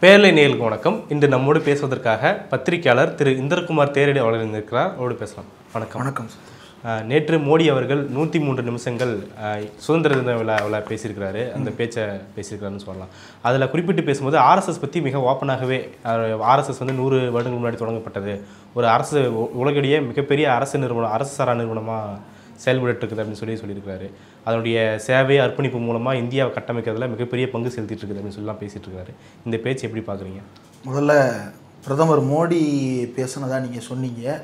பேரலை நேயர்களுக்கு வணக்கம். இன்று நம்மோடு பேசுவதற்காக பத்திரிகையாளர் திரு இந்திரகுமார் தேரடி அவர்கள் இருக்கிறார். அவரோடு பேசலாம். வணக்கம். வணக்கம். நேற்று மோடி அவர்கள் 103 நிமிஷங்கள் சுதந்திர தின விழாவில் பேசியிருக்கிறாரு. அந்த பேச்சை பேசியிருக்கிறாருன்னு சொல்லலாம். அதில் குறிப்பிட்டு பேசும்போது ஆர்எஸ்எஸ் பற்றி மிக ஓப்பனாகவே, ஆர்எஸ்எஸ் 100 வருடங்கள் முன்னாடி தொடங்கப்பட்டது, ஒரு அரசு உலகிடையே மிகப்பெரிய அரசு நிறுவனம், அரசு சாரா நிறுவனமாக செயல்பட்டு இருக்குது அப்படின்னு சொல்லியிருக்கிறாரு. அதனுடைய சேவை அர்ப்பணிப்பு மூலமாக இந்தியாவை கட்டமைக்கிறதுல மிகப்பெரிய பங்கு செலுத்திட்டு இருக்குது அப்படின்னு சொல்லலாம் பேசிகிட்டு இருக்காரு. இந்த பேச்சு எப்படி பார்க்குறீங்க? முதல்ல பிரதமர் மோடி பேசுனதா நீங்கள் சொன்னீங்க.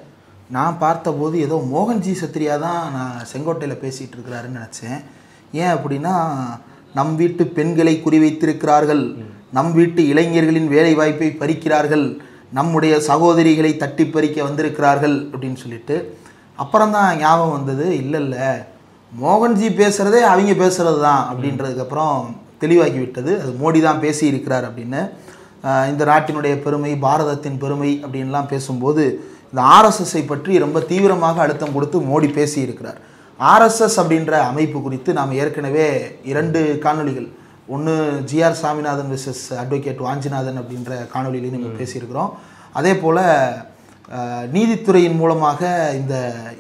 நான் பார்த்தபோது ஏதோ மோகன்ஜி சத்ரியா தான் நான் செங்கோட்டையில் பேசிகிட்டு இருக்கிறாருன்னு நினச்சேன். ஏன் அப்படின்னா, நம் வீட்டு பெண்களை குறிவைத்திருக்கிறார்கள், நம் வீட்டு இளைஞர்களின் வேலை வாய்ப்பை பறிக்கிறார்கள், நம்முடைய சகோதரிகளை தட்டி பறிக்க வந்திருக்கிறார்கள் அப்படின்னு சொல்லிட்டு அப்புறம்தான் ஞாபகம் வந்தது, இல்லை மோகன்ஜி பேசுகிறதே அவங்க பேசுகிறது தான் அப்படின்றதுக்கப்புறம் தெளிவாக்கி விட்டது. அது மோடி தான் பேசியிருக்கிறார் அப்படின்னு. இந்த நாட்டினுடைய பெருமை, பாரதத்தின் பெருமை அப்படின்லாம் பேசும்போது இந்த ஆர்எஸ்எஸ்ஸை பற்றி ரொம்ப தீவிரமாக அழுத்தம் கொடுத்து மோடி பேசியிருக்கிறார். ஆர்எஸ்எஸ் அப்படின்ற அமைப்பு குறித்து நாம் ஏற்கனவே 2 காணொலிகள், ஒன்று G R Swaminathan versus advocate Vanchinathan அப்படின்ற காணொலியிலையும் நம்ம பேசியிருக்கிறோம். அதே போல் நீதித்துறையின் மூலமாக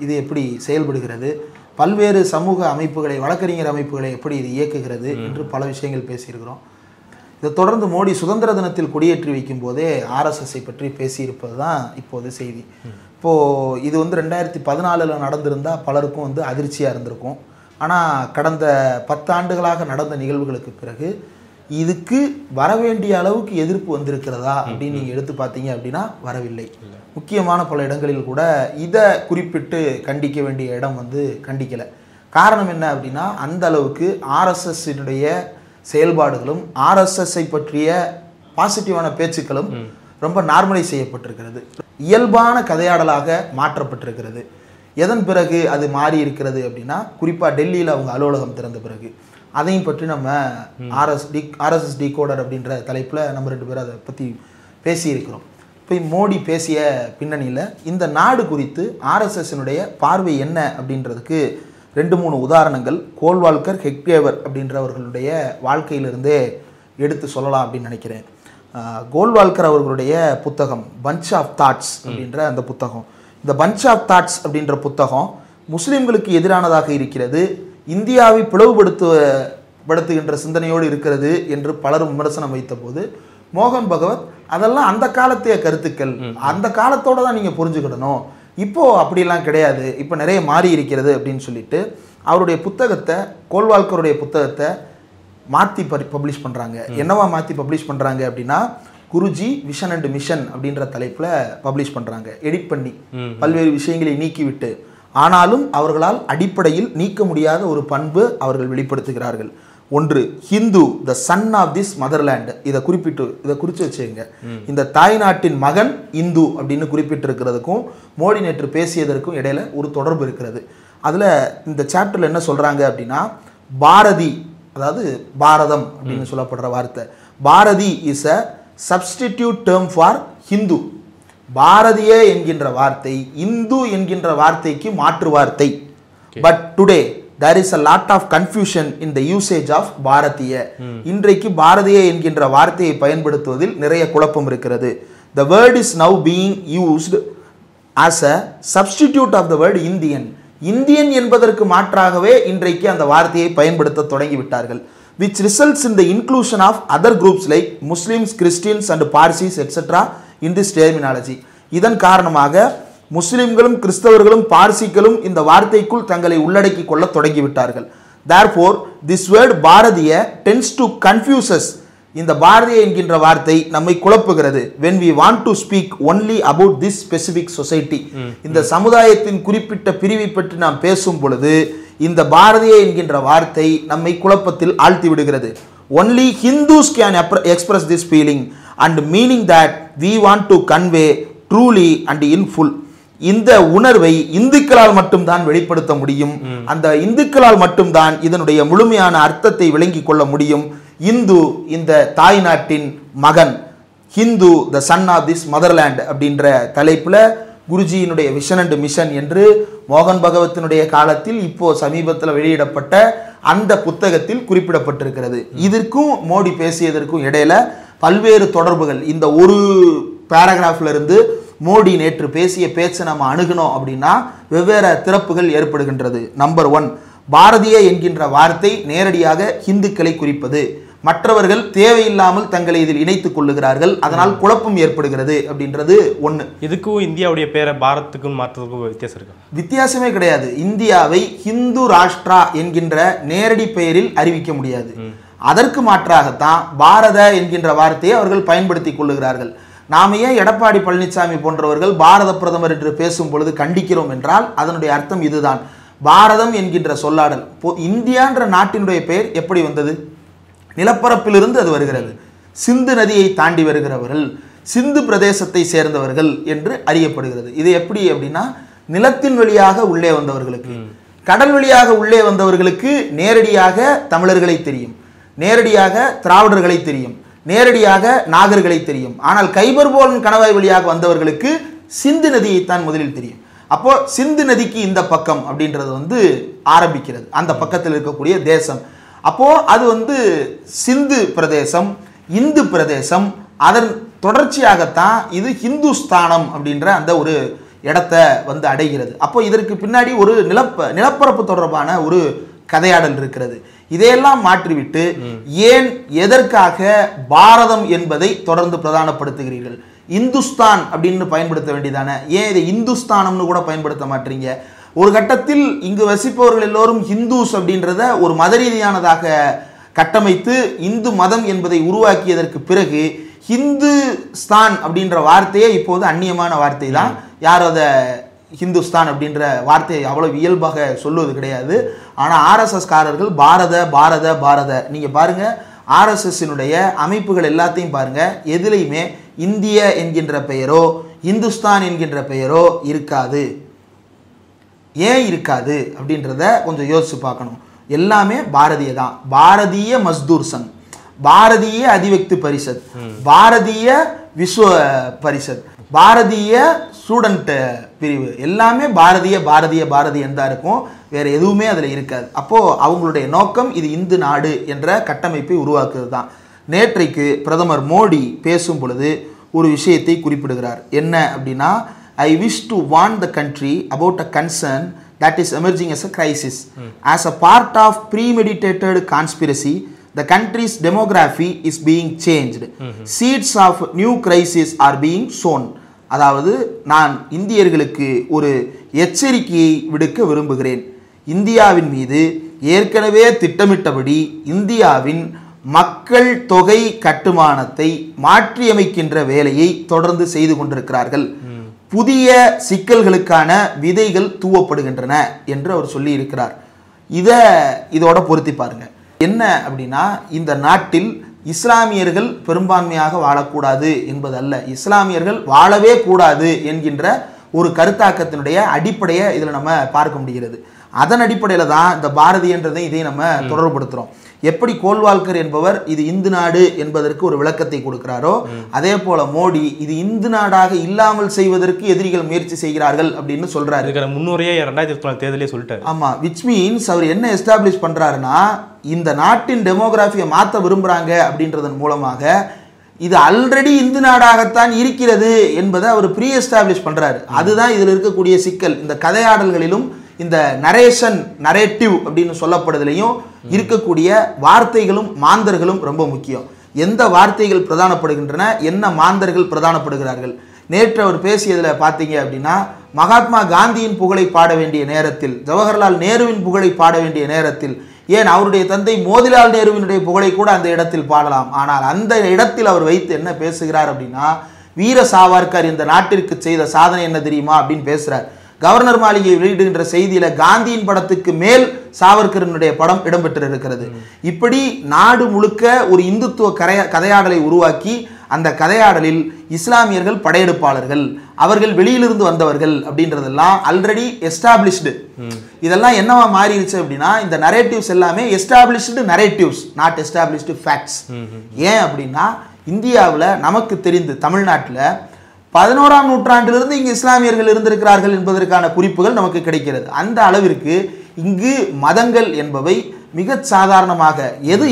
இது எப்படி செயல்படுகிறது, பல்வேறு சமூக அமைப்புகளை, வழக்கறிஞர் அமைப்புகளை எப்படி இது இயக்குகிறது என்று பல விஷயங்கள் பேசியிருக்கிறோம். இதை தொடர்ந்து மோடி சுதந்திர தினத்தில் கொடியேற்றி வைக்கும் போதே ஆர்எஸ்எஸ்ஸை பற்றி பேசியிருப்பது தான் இப்போது செய்தி. இப்போது இது 2014 நடந்திருந்தால் பலருக்கும் அதிர்ச்சியாக இருந்திருக்கும். ஆனால் கடந்த 10 ஆண்டுகளாக நடந்த நிகழ்வுகளுக்கு பிறகு இதுக்கு வரவேண்டிய அளவுக்கு எதிர்ப்பு வந்திருக்கிறதா அப்படின்னு நீங்கள் எடுத்து பார்த்தீங்க அப்படின்னா வரவில்லை. முக்கியமான பல இடங்களில் கூட இதை குறிப்பிட்டு கண்டிக்க வேண்டிய இடம் கண்டிக்கலை. காரணம் என்ன அப்படின்னா, அந்த அளவுக்கு ஆர்எஸ்எஸ்னுடைய செயல்பாடுகளும் ஆர்எஸ்எஸ்ஸை பற்றிய பாசிட்டிவான பேச்சுக்களும் ரொம்ப நார்மலைஸ் செய்யப்பட்டிருக்கிறது, இயல்பான கதையாடலாக மாற்றப்பட்டிருக்கிறது. எதன் பிறகு அது மாறி இருக்கிறது அப்படின்னா, குறிப்பாக டெல்லியில் அவங்க அலுவலகம் திறந்த பிறகு. அதையும் பற்றி நம்ம ஆர்எஸ்எஸ் டிகோடர் அப்படின்ற தலைப்பில் நம்ம 2 பேரும் அதை பற்றி பேசியிருக்கிறோம். இப்போ மோடி பேசிய பின்னணியில் இந்த நாடு குறித்து ஆர்எஸ்எஸ்னுடைய பார்வை என்ன அப்படின்றதுக்கு 2-3 உதாரணங்கள் கோல்வால்கர், ஹெக்டேவர் அப்படின்றவர்களுடைய வாழ்க்கையிலிருந்தே எடுத்து சொல்லலாம் அப்படின்னு நினைக்கிறேன். கோல்வால்கர் அவர்களுடைய புத்தகம் பஞ்ச் ஆஃப் தாட்ஸ் அப்படின்ற அந்த புத்தகம், இந்த பஞ்ச் ஆஃப் தாட்ஸ் அப்படின்ற புத்தகம் முஸ்லீம்களுக்கு எதிரானதாக இருக்கிறது, இந்தியாவை பிளவுபடுத்துகின்ற சிந்தனையோடு இருக்கிறது என்று பலரும் விமர்சனம் வைத்த போது மோகன் பகவத் அதெல்லாம் அந்த காலத்தைய கருத்துக்கள், அந்த காலத்தோட தான் நீங்கள் புரிஞ்சுக்கிடணும், இப்போது அப்படிலாம் கிடையாது, இப்போ நிறைய மாறி இருக்கிறது அப்படின்னு சொல்லிட்டு அவருடைய புத்தகத்தை, கோல்வால்கருடைய புத்தகத்தை மாற்றி பப்ளிஷ் பண்ணுறாங்க. என்னவா மாற்றி பப்ளிஷ் பண்ணுறாங்க அப்படின்னா, குருஜி விஷன் அண்ட் மிஷன் அப்படின்ற தலைப்பில் பப்ளிஷ் பண்ணுறாங்க. எடிட் பண்ணி பல்வேறு விஷயங்களை நீக்கிவிட்டு, ஆனாலும் அவர்களால் அடிப்படையில் நீக்க முடியாத ஒரு பண்பு அவர்கள் வெளிப்படுத்துகிறார்கள். ஒன்று, ஹிந்து த சன் ஆஃப் திஸ் மதர்லேண்ட். இதை குறித்து வச்சுங்க. இந்த தாய்நாட்டின் மகன் இந்து அப்படின்னு குறிப்பிட்டிருக்கிறதுக்கும் மோடி நேற்று பேசியதற்கும் இடையில ஒரு தொடர்பு இருக்கிறது. அதில் இந்த சாப்டரில் என்ன சொல்கிறாங்க அப்படின்னா, பாரதி, அதாவது பாரதம் அப்படின்னு சொல்லப்படுற வார்த்தை, Bharati is a substitute term for Hindu. Bharatiya என்கின்ற வார்த்தை இந்து என்கின்ற வார்த்தைக்கு மாற்று வார்த்தை. But today there is a lot of confusion in the usage of Bharatiya. இன்றைக்கு பாரதிய என்கின்ற வார்த்தையை பயன்படுத்துவதில் நிறைய குழப்பம் இருக்கிறது. The word is now being used as a substitute of the word Indian. Indian என்பதற்கு மாற்றாகவே இன்றைக்கு அந்த வார்த்தையை பயன்படுத்த தொடங்கிவிட்டார்கள், which results in the inclusion of other groups like Muslims, Christians and Parsis etc. in this terminology. இதன் காரணமாக முஸ்லிம்களும் கிறிஸ்தவர்களும் பார்சிகளும் இந்த வார்த்தைக்குள் தங்களை உள்ளடக்கி கொள்ள தொடங்கிவிட்டார்கள். therefore this word Bharatiya tends to confuse us. இந்த பாரதிய என்கின்ற வார்த்தை நம்மை குழப்புகிறது. when we want to speak only about this specific society, இந்த சமுதாயத்தின் குறிப்பிட்ட பிரிவை பற்றி நாம் பேசும் பொழுது இந்த பாரதிய என்கின்ற வார்த்தை நம்மை குழப்பத்தில் ஆழ்த்தி விடுகிறது. only Hindus can express this feeling and meaning that we want to convey truly and in full. இந்த உணர்வை இந்துக்களால் மட்டும்தான் வெளிப்படுத்த முடியும், அந்த இந்துக்களால் மட்டும்தான் இதனுடைய முழுமையான அர்த்தத்தை விளங்கிக் கொள்ள முடியும். இந்து இந்த தாய்நாட்டின் மகன், ஹிந்து த சன் ஆஃப் திஸ் மதர்லேண்ட் அப்படின்ற தலைப்பில் குருஜியினுடைய விஷன் அண்ட் மிஷன் என்று மோகன் பகவத்தினுடைய காலத்தில் இப்போ சமீபத்தில் வெளியிடப்பட்ட அந்த புத்தகத்தில் குறிப்பிடப்பட்டிருக்கிறது. இதற்கும் மோடி பேசியதற்கும் இடையில பல்வேறு தொடர்புகள். இந்த ஒரு பேராகிராஃப்ல இருந்து மோடி நேற்று பேசிய பேச்சை நம்ம அணுகணும் அப்படின்னா வெவ்வேறு திறப்புகள் ஏற்படுகின்றது. நம்பர் 1, பாரதிய என்கின்ற வார்த்தை நேரடியாக இந்துக்களை குறிப்பது. மற்றவர்கள் தேவையில்லாமல் தங்களை இதில் இணைத்துக் கொள்ளுகிறார்கள், அதனால் குழப்பம் ஏற்படுகிறது அப்படின்றது ஒன்று. இதுக்கும் இந்தியாவுடைய பேரை பாரத்துக்கும் மாற்றத்துக்கும் வித்தியாசம் இருக்கு? வித்தியாசமே கிடையாது. இந்தியாவை ஹிந்து ராஷ்டிரா என்கின்ற நேரடி பெயரில் அறிவிக்க முடியாது. அதற்கு மாற்றாகத்தான் பாரத என்கின்ற வார்த்தையை அவர்கள் பயன்படுத்தி கொள்ளுகிறார்கள். நாம ஏன் எடப்பாடி பழனிசாமி போன்றவர்கள் பாரத பிரதமர் என்று பேசும் பொழுது கண்டிக்கிறோம் என்றால் அதனுடைய அர்த்தம் இதுதான். பாரதம் என்கின்ற சொல்லாடல், இந்தியான்ற நாட்டினுடைய பெயர் எப்படி வந்தது? நிலப்பரப்பிலிருந்து அது வருகிறது. சிந்து நதியை தாண்டி வருகிறவர்கள் சிந்து பிரதேசத்தை சேர்ந்தவர்கள் என்று அறியப்படுகிறது. இது எப்படி அப்படின்னா, நிலத்தின் வழியாக உள்ளே வந்தவர்களுக்கு, கடல் வழியாக உள்ளே வந்தவர்களுக்கு நேரடியாக தமிழர்களை தெரியும், நேரடியாக திராவிடர்களை தெரியும், நேரடியாக நாகர்களை தெரியும். ஆனால் கைபர்போலன் கணவாய் வழியாக வந்தவர்களுக்கு சிந்து நதியைத்தான் முதலில் தெரியும். அப்போ சிந்து நதிக்கு இந்த பக்கம் அப்படின்றது ஆரம்பிக்கிறது, அந்த பக்கத்தில் இருக்கக்கூடிய தேசம். அப்போ அது சிந்து பிரதேசம், இந்து பிரதேசம். அதன் தொடர்ச்சியாகத்தான் இது ஹிந்துஸ்தானம் அப்படின்ற அந்த ஒரு இடத்தை அடைகிறது. அப்போ இதற்கு பின்னாடி ஒரு நிலப்பரப்பு தொடர்பான ஒரு கதையாடல் இருக்கிறது. இதையெல்லாம் மாற்றிவிட்டு ஏன் எதற்காக பாரதம் என்பதை தொடர்ந்து பிரதானப்படுத்துகிறீர்கள்? இந்துஸ்தான் அப்படின்னு பயன்படுத்த வேண்டியதானே, ஏன் இதை இந்துஸ்தானம்னு கூட பயன்படுத்த மாட்டீங்க? ஒரு கட்டத்தில் இங்கு வசிப்பவர்கள் எல்லோரும் ஹிந்துஸ் அப்படின்றத ஒரு மத ரீதியானதாக கட்டமைத்து இந்து மதம் என்பதை உருவாக்கியதற்கு பிறகு ஹிந்துஸ்தான் அப்படின்ற வார்த்தையே இப்போது அந்நியமான வார்த்தை தான். யார் அதை ஹிந்துஸ்தான் அப்படின்ற வார்த்தையை அவ்வளவு இயல்பாக சொல்லுவது கிடையாது. ஆனால் ஆர்எஸ்எஸ் காரர்கள் பாரத பாரத பாரத, நீங்க பாருங்க ஆர்எஸ்எஸ்னுடைய அமைப்புகள் எல்லாத்தையும் பாருங்க, எதுலையுமே இந்திய என்கின்ற பெயரோ இந்துஸ்தான் என்கின்ற பெயரோ இருக்காது. ஏன் இருக்காது அப்படின்றத கொஞ்சம் யோசிச்சு பார்க்கணும். எல்லாமே பாரதிய தான். பாரதிய மஸ்தூர் சங், பாரதிய அதிவக்தி பரிஷத், பாரதிய விஸ்வ பரிஷத், பாரதிய ஸ்டூடெண்ட் பிரிவு, எல்லாமே பாரதிய பாரதிய பாரதியன் தான் இருக்கும், வேற எதுவுமே அதில் இருக்காது. அப்போ அவங்களுடைய நோக்கம் இது இந்து நாடு என்ற கட்டமைப்பை உருவாக்குறது தான். நேற்றைக்கு பிரதமர் மோடி பேசும் பொழுது ஒரு விஷயத்தை குறிப்பிடுகிறார். என்ன அப்படின்னா, I wish to warn the country about a concern that is emerging as a crisis. As a part of premeditated conspiracy, the country's demography is being changed. Seeds of new crisis are being sown. அதாவது நான் இந்தியர்களுக்கு ஒரு எச்சரிக்கையை விடுக்க விரும்புகிறேன். இந்தியாவின் மீது ஏற்கனவே திட்டமிட்டபடி இந்தியாவின் மக்கள் தொகை கட்டுமானத்தை மாற்றியமைக்கின்ற வேலையை தொடர்ந்து செய்து கொண்டிருக்கிறார்கள். புதிய சிக்கல்களுக்கான விதைகள் தூவப்படுகின்றன என்று அவர் சொல்லி இருக்கிறார். இதோட பொருத்தி பாருங்க. என்ன அப்படின்னா, இந்த நாட்டில் இஸ்லாமியர்கள் பெரும்பான்மையாக வாழக்கூடாது என்பதல்ல, இஸ்லாமியர்கள் வாழவே கூடாது என்கின்ற ஒரு கருத்தாக்கத்தினுடைய அடிப்படையை இதில் நம்ம பார்க்க முடிகிறது. அதன் அடிப்படையில் தான் இந்த பாரதியன்றதை இதை நம்ம தொடர்புபடுத்துகிறோம். எப்படி கோல்வால்கர் என்பவர் இது இந்து நாடு என்பதற்கு ஒரு விளக்கத்தை கொடுக்கிறாரோ, அதே போல மோடி இது இந்து நாடாக இல்லாமல் செய்வதற்கு எதிரிகள் முயற்சி செய்கிறார்கள் அப்படின்னு சொல்றாரு. முன்னுரையே 2014 தேர்தலே சொல்லிட்டாரு. ஆமா, விச் மீன்ஸ் அவர் என்ன எஸ்டாப்ளிஷ் பண்றாருன்னா, இந்த நாட்டின் டெமோகிராஃபியை மாற்ற விரும்புறாங்க அப்படின்றதன் மூலமாக இது ஆல்ரெடி இந்து நாடாகத்தான் இருக்கிறது என்பதை அவர் ப்ரீ எஸ்டாப்ளிஷ் பண்றாரு. அதுதான் இதில் இருக்கக்கூடிய சிக்கல். இந்த கதையாடல்களிலும் இந்த நரேட்டிவ் அப்படின்னு சொல்லப்படுதலையும் இருக்கக்கூடிய வார்த்தைகளும் மாந்தர்களும் ரொம்ப முக்கியம். எந்த வார்த்தைகள் பிரதானப்படுகின்றன, என்ன மாந்தர்கள் பிரதானப்படுகிறார்கள். நேற்று அவர் பேசியதில் பார்த்தீங்க அப்படின்னா, மகாத்மா காந்தியின் புகழை பாட வேண்டிய நேரத்தில், ஜவஹர்லால் நேருவின் புகழை பாட வேண்டிய நேரத்தில், ஏன் அவருடைய தந்தை மோதிலால் நேருவினுடைய புகழை கூட அந்த இடத்தில் பாடலாம். ஆனால் அந்த இடத்தில் அவர் வைத்து என்ன பேசுகிறார் அப்படின்னா, வீர சாவர்கர் இந்த நாட்டிற்கு செய்த சாதனை என்ன தெரியுமா அப்படின்னு பேசுறார். கவர்னர் மாளிகை வெளியிடுகின்ற செய்தியில காந்தியின் படத்துக்கு மேல் சாவர்கரினுடைய படம் இடம்பெற்று இருக்கிறது. இப்படி நாடு முழுக்க ஒரு இந்துத்துவ கதையாடலை உருவாக்கி அந்த கதையாடலில் இஸ்லாமியர்கள் படையெடுப்பாளர்கள், அவர்கள் வெளியிலிருந்து வந்தவர்கள் அப்படின்றதெல்லாம் ஆல்ரெடி எஸ்டாப்ளிஷ்டு. இதெல்லாம் என்னவா மாறிடுச்சு அப்படின்னா, இந்த நரேட்டிவ்ஸ் எல்லாமே established narratives, not established facts. ஏன் அப்படின்னா, இந்தியாவில் நமக்கு தெரிந்து தமிழ்நாட்டில் 11ஆம் நூற்றாண்டிலிருந்து இங்கு இஸ்லாமியர்கள் இருந்திருக்கிறார்கள் என்பதற்கான குறிப்புகள் நமக்கு கிடைக்கிறது. அந்த அளவிற்கு இங்கு மதங்கள் என்பவை மிக சாதாரணமாக,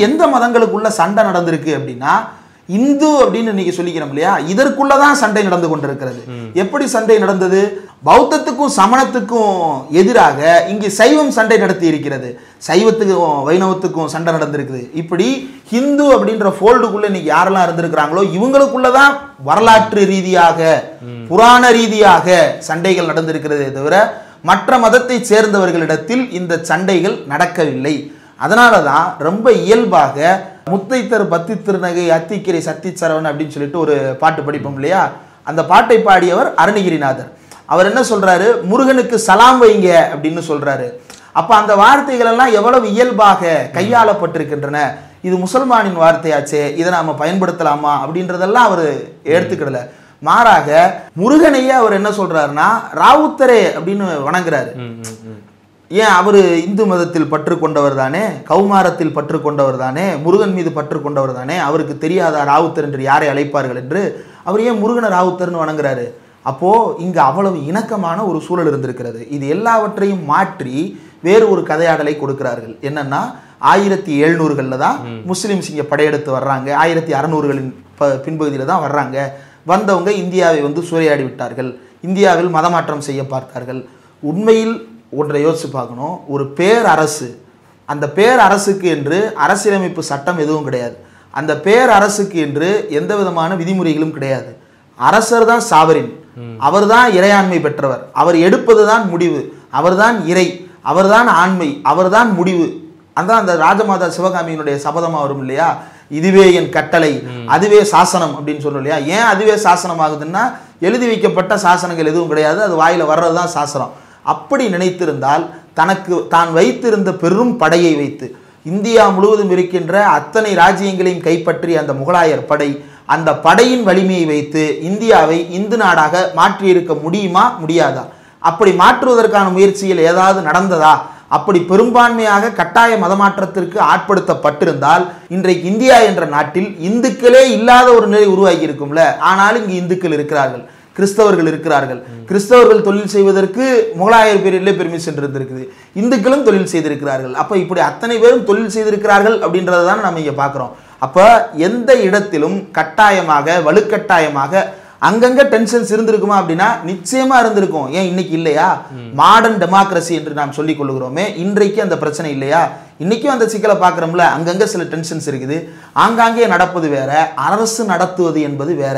எந்த மதங்களுக்குள்ள சண்டை நடந்திருக்கு அப்படின்னா, இந்து அப்படின்னு இன்னைக்கு சொல்லிக்கிறோம் இல்லையா, இதற்குள்ளதான் சண்டை நடந்து கொண்டிருக்கிறது. எப்படி சண்டை நடந்தது? பௌத்தத்துக்கும் சமணத்துக்கும் எதிராக இங்கு சைவம் சண்டை நடத்தி இருக்கிறது, சைவத்துக்கும் வைணவத்துக்கும் சண்டை நடந்திருக்குது. இப்படி ஹிந்து அப்படின்ற ஃபோல்டுக்குள்ள இன்னைக்கு யாரெல்லாம் இருந்திருக்கிறாங்களோ இவங்களுக்குள்ளதான் வரலாற்று ரீதியாக புராண ரீதியாக சண்டைகள் நடந்திருக்கிறதே தவிர மற்ற மதத்தை சேர்ந்தவர்களிடத்தில் இந்த சண்டைகள் நடக்கவில்லை. அதனாலதான் ரொம்ப இயல்பாக முத்தைத்தர் பத்தி திருநகை அத்திக்கிரை சத்திச்சரவன் அப்படின்னு சொல்லிட்டு ஒரு பாட்டு படிப்போம் இல்லையா, அந்த பாட்டை பாடியவர் அருணகிரிநாதர். அவர் என்ன சொல்றாரு, முருகனுக்கு சலாம் வைங்க அப்படின்னு சொல்றாரு. அப்ப அந்த வார்த்தைகள் எல்லாம் எவ்வளவு இயல்பாக கையாளப்பட்டிருக்கின்றன. இது முசல்மானின் வார்த்தையாச்சே, இதை நாம பயன்படுத்தலாமா அப்படின்றதெல்லாம் அவர் எடுத்துக்கிடல. மாறாக முருகனையே அவர் என்ன சொல்றாருன்னா ராவுத்தரே அப்படின்னு வணங்குறாரு. ஏன் அவரு இந்து மதத்தில் பற்று கொண்டவர் தானே, கௌமாரத்தில் பற்று கொண்டவர் தானே, முருகன் மீது பற்று கொண்டவர் தானே, அவருக்கு தெரியாதா ராவுத்தர் என்று யாரை அழைப்பார்கள் என்று அவர் ஏன் முருகனை ராவுத்தர்னு வணங்குறாரு? அப்போ இங்க அவ்வளவு இணக்கமான ஒரு சூழல் இருந்திருக்கிறது. இது எல்லாவற்றையும் மாற்றி வேறு ஒரு கதையாடலை கொடுக்கிறார்கள். என்னன்னா 1700களில் தான் முஸ்லிம்ஸ் இங்க படையெடுத்து வர்றாங்க, 1600களின் பின்பகுதியில தான் வர்றாங்க. வந்தவங்க இந்தியாவை வந்து சூறையாடி விட்டார்கள், இந்தியாவில் மதமாற்றம் செய்ய பார்த்தார்கள். உண்மையில் ஒன்றை யோசிச்சு பார்க்கணும், ஒரு பேரரசு, அந்த பேரரசுக்கு என்று அரசியலமைப்பு சட்டம் எதுவும் கிடையாது, அந்த பேரரசுக்கு என்று எந்த விதமான விதிமுறைகளும் கிடையாது. அரசர் தான் சாவரின், அவர் தான் இறையாண்மை பெற்றவர், அவர் எடுப்பது தான் முடிவு, அவர் தான் இறை, அவர் தான் ஆண்மை, அவர் தான் முடிவு. அதான் அந்த ராஜமாதா சிவகாமியினுடைய சபதமா வரும் இல்லையா, இதுவே என் கட்டளை அதுவே சாசனம் அப்படின்னு சொல்றோம் இல்லையா. ஏன் அதுவே சாசனம் ஆகுதுன்னா எழுதி வைக்கப்பட்ட சாசனங்கள் எதுவும் கிடையாது, அது வாயில வர்றதுதான் சாசனம். அப்படி நினைத்திருந்தால் தனக்கு தான் வைத்திருந்த பெரும் படையை வைத்து இந்தியா முழுவதும் இருக்கின்ற அத்தனை ராஜ்யங்களையும் கைப்பற்றி அந்த முகலாயர் படை, அந்த படையின் வலிமையை வைத்து இந்தியாவை இந்து நாடாக மாற்றி இருக்க முடியுமா முடியாதா? அப்படி மாற்றுவதற்கான முயற்சிகள் ஏதாவது நடந்ததா? அப்படி பெரும்பான்மையாக கட்டாய மதமாற்றத்திற்கு ஆட்படுத்தப்பட்டிருந்தால் இன்றைக்கு இந்தியா என்ற நாட்டில் இந்துக்களே இல்லாத ஒரு நிலை உருவாகி இருக்கும்ல. ஆனால் இங்கு இந்துக்கள் இருக்கிறார்கள், கிறிஸ்தவர்கள் இருக்கிறார்கள். கிறிஸ்தவர்கள் தொழில் செய்வதற்கு முகலாயர் பேரிலே பெர்மிஷன் இருந்திருக்குது, இந்துக்களும் தொழில் செய்திருக்கிறார்கள். அப்ப இப்படி அத்தனை பேரும் தொழில் செய்திருக்கிறார்கள் அப்படின்றத தான் நம்ம இங்க பார்க்கிறோம். அப்ப எந்த இடத்திலும் கட்டாயமாக வலுக்கட்டாயமாக அங்கங்க டென்ஷன்ஸ் இருந்திருக்குமா அப்படின்னா நிச்சயமா இருந்திருக்கும். ஏன் இன்னைக்கு இல்லையா? மாடர்ன் டெமோக்ரஸி என்று நாம் சொல்லிக் கொள்கிறோமே, இன்றைக்கு அந்த பிரச்சனை இல்லையா? இன்னைக்கும் அந்த சிக்கலை பார்க்குறோம்ல, அங்கங்க சில டென்ஷன்ஸ் இருக்குது. ஆங்காங்கே நடப்பது வேற, அரசு நடத்துவது என்பது வேற.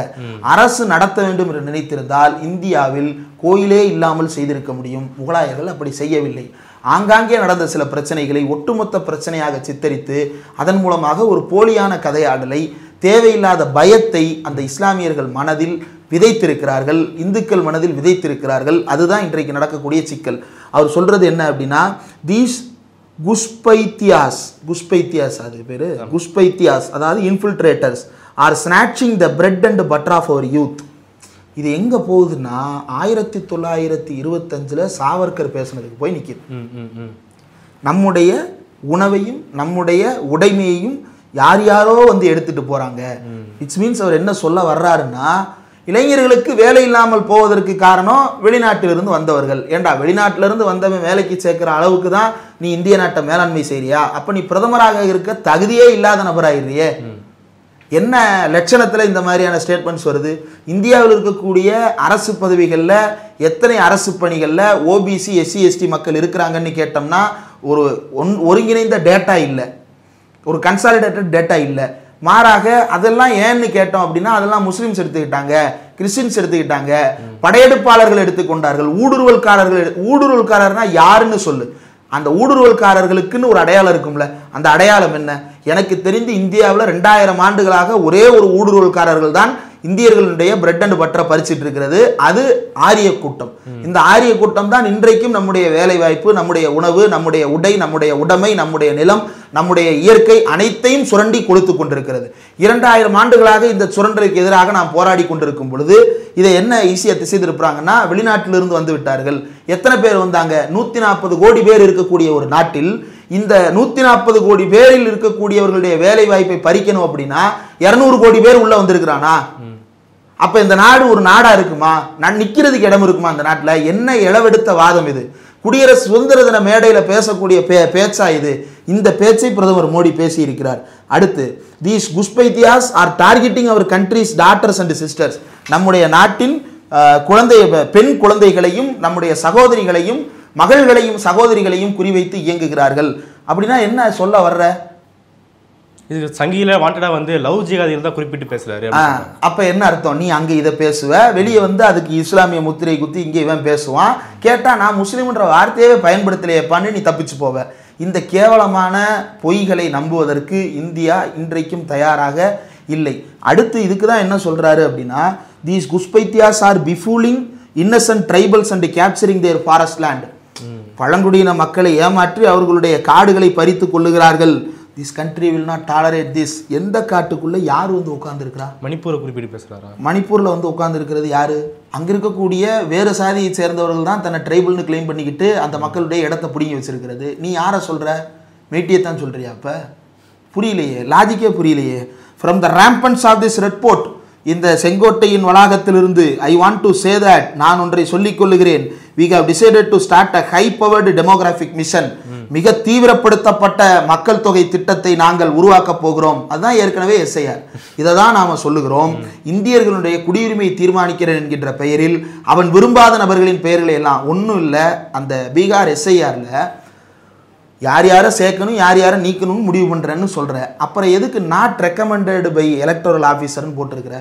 அரசு நடத்த வேண்டும் என்று நினைத்திருந்தால் இந்தியாவில் கோயிலே இல்லாமல் செய்திருக்க முடியும். முகலாயர்கள் அப்படி செய்யவில்லை. ஆங்காங்கே நடந்த சில பிரச்சனைகளை ஒட்டுமொத்த பிரச்சனையாக சித்தரித்து அதன் மூலமாக ஒரு போலியான கதையாடலை, தேவையில்லாத பயத்தை அந்த இஸ்லாமியர்கள் மனதில் விதைத்திருக்கிறார்கள், இந்துக்கள் மனதில் விதைத்திருக்கிறார்கள். அதுதான் இன்றைக்கு நடக்கக்கூடிய சிக்கல். அவர் சொல்றது என்ன அப்படின்னா, தீஸ் குஸ்பைத்தியாஸ் அது பேரு குஸ்பைத்தியாஸ், அதாவது infiltrators are snatching the bread and butter of our youth. இது எங்க போகுதுன்னா 1925 சாவர்கர் பேசுனதுக்கு போய் நிற்கிது. நம்முடைய உணவையும் நம்முடைய உடைமையையும் யார் யாரோ வந்து எடுத்துட்டு போறாங்க. இட்ஸ் மீன்ஸ் அவர் என்ன சொல்ல வர்றாருன்னா, இளைஞர்களுக்கு வேலை இல்லாமல் போவதற்கு காரணம் வெளிநாட்டிலிருந்து வந்தவர்கள். ஏண்டா வெளிநாட்டிலிருந்து வந்தவன் வேலைக்கு சேர்க்கிற அளவுக்கு தான் நீ இந்திய நாட்டை மேலாண்மை செய்றியா? அப்ப நீ பிரதமராக இருக்க தகுதியே இல்லாத நபராகிறியே. என்ன லட்சணத்தில் இந்த மாதிரியான ஸ்டேட்மெண்ட்ஸ் வருது? இந்தியாவில் இருக்கக்கூடிய அரசு பதவிகளில் எத்தனை அரசு பணிகளில் ஓபிசி எஸ்சி எஸ்டி மக்கள் இருக்கிறாங்கன்னு கேட்டோம்னா ஒரு ஒருங்கிணைந்த டேட்டா இல்லை, ஒரு கன்சாலிடேட்டட் டேட்டா இல்லை. மாறாக அதெல்லாம் ஏன்னு கேட்டோம் அப்படின்னா அதெல்லாம் முஸ்லிம்ஸ் எடுத்துக்கிட்டாங்க, கிறிஸ்டின்ஸ் எடுத்துக்கிட்டாங்க, படையெடுப்பாளர்கள் எடுத்துக்கொண்டார்கள், ஊடுருவல்காரர்னா யாருன்னு சொல்லு. அந்த ஊடுருவல்காரர்களுக்குன்னு ஒரு அடையாளம் இருக்கும்ல, அந்த அடையாளம் என்ன? எனக்கு தெரிந்து இந்தியாவில் 2000 ஆண்டுகளாக ஒரே ஒரு ஊடுருவல்காரர்கள் தான் இந்தியர்களுடைய பிரெட் அண்ட் பட்டரை பறிச்சிட்டு இருக்கிறது. அது ஆரிய கூட்டம். இந்த ஆரிய கூட்டம் தான் இன்றைக்கும் நம்முடைய வேலை வாய்ப்பு, நம்முடைய உணவு, நம்முடைய உடை, நம்முடைய உடைமை, நம்முடைய நிலம், நம்முடைய இயற்கை அனைத்தையும் சுரண்டி கொடுத்து கொண்டிருக்கிறது. 2000 ஆண்டுகளாக இந்த சுரண்டலுக்கு எதிராக நாம் போராடி கொண்டிருக்கும் பொழுது இதை என்ன ஈஸியாக திசை திருப்புறாங்கன்னா, வெளிநாட்டிலிருந்து வந்து விட்டார்கள். எத்தனை பேர் வந்தாங்க? 140 கோடி பேர் இருக்கக்கூடிய ஒரு நாட்டில் இந்த 140 கோடி பேரில் இருக்கக்கூடியவர்களுடைய வேலை வாய்ப்பை பறிக்கணும் அப்படின்னா 200 கோடி பேர் உள்ள வந்திருக்கிறானா? அப்ப இந்த நாடு ஒரு நாடா இருக்குமா? நான் நிக்கிறதுக்கு இடம் இருக்குமா? அந்த நாட்டில் என்ன இளவெடுத்த வாதம் இது? குடியரசு சுதந்திர தின மேடையில் பேசக்கூடிய பேச்சா இது? இந்த பேச்சை பிரதமர் மோடி பேசி இருக்கிறார். அடுத்து, தீஸ் குஷ்பைத்தியாஸ் are targeting our country's daughters and sisters, நம்முடைய நாட்டின் பெண் குழந்தைகளையும் நம்முடைய சகோதரிகளையும் மகள்களையும் சகோதரிகளையும் குறிவைத்து இயங்குகிறார்கள். அப்படின்னா என்ன சொல்ல வர்ற? இது சங்கியில வாண்டடா வந்து லவ் ஜிகாதிகள் தான் குறிப்பிட்டு பேசுறாரு. அப்ப என்ன அர்த்தம்? நீ அங்க இதை பேசுவ, வெளியே வந்து அதுக்கு இஸ்லாமிய முத்திரை குத்தி இங்கே இவன் பேசுவான், கேட்டா நான் முஸ்லீம்ன்ற வார்த்தையவே பயன்படுத்தலையேப்பான்னு நீ தப்பிச்சு போவ. இந்த கேவலமான பொய்களை நம்புவதற்கு இந்தியா இன்றைக்கும் தயாராக இல்லை. அடுத்து இதுக்கு தான் என்ன சொல்றாரு அப்படின்னா, தீஸ் குஷ்பைத்தியாஸ் are befooling innocent tribals and capturing their forest land, பழங்குடியின மக்களை ஏமாற்றி அவர்களுடைய காடுகளை பறித்து கொள்ளுகிறார்கள். This country will not tolerate this. எந்த காட்டுக்குள்ள யார் வந்து உட்கார்ந்துருக்கிறா? மணிப்பூரை குறிப்பிட்டு பேசுறாரா? மணிப்பூர்ல வந்து உட்கார்ந்து இருக்கிறது யாரு? அங்க இருக்கக்கூடிய வேறு சாதியை சேர்ந்தவர்கள் தான் தன்னை ட்ரைபல்னு கிளைம் பண்ணிக்கிட்டு அந்த மக்களுடைய இடத்தை பிடிங்கி வச்சிருக்கிறது. நீ யாரை சொல்ற? மேட்டியை தான் சொல்றியா? அப்ப புரியலையே, லாஜிக்கே புரியலையே. From the ramparts of this Red Fort, இந்த செங்கோட்டையின் வளாகத்திலிருந்து I want to say that, நான் ஒன்றை சொல்லிக் கொள்ளுகிறேன். we have decided to start a high powered demographic mission, மிக தீவிரப்படுத்தப்பட்ட மக்கள் தொகை திட்டத்தை நாங்கள் உருவாக்க போகிறோம். அதுதான் ஏற்கனவே SIR. இதை தான் நாம சொல்லுகிறோம். இந்தியர்களுடைய குடியுரிமை தீர்மானிக்கிறேன் என்கின்ற பெயரில் அவன் விரும்பாத நபர்களின் பெயர்களை எல்லாம் ஒன்றும் இல்லை. அந்த பீகார் SIRல யார் யாரை சேர்க்கணும் யார் யாரை நீக்கணும்னு முடிவு பண்றேன்னு சொல்ற. அப்புறம் எதுக்கு நாட் ரெக்கமெண்டட் பை எலக்டோரல் ஆஃபீஸர்னு போட்டிருக்கிற?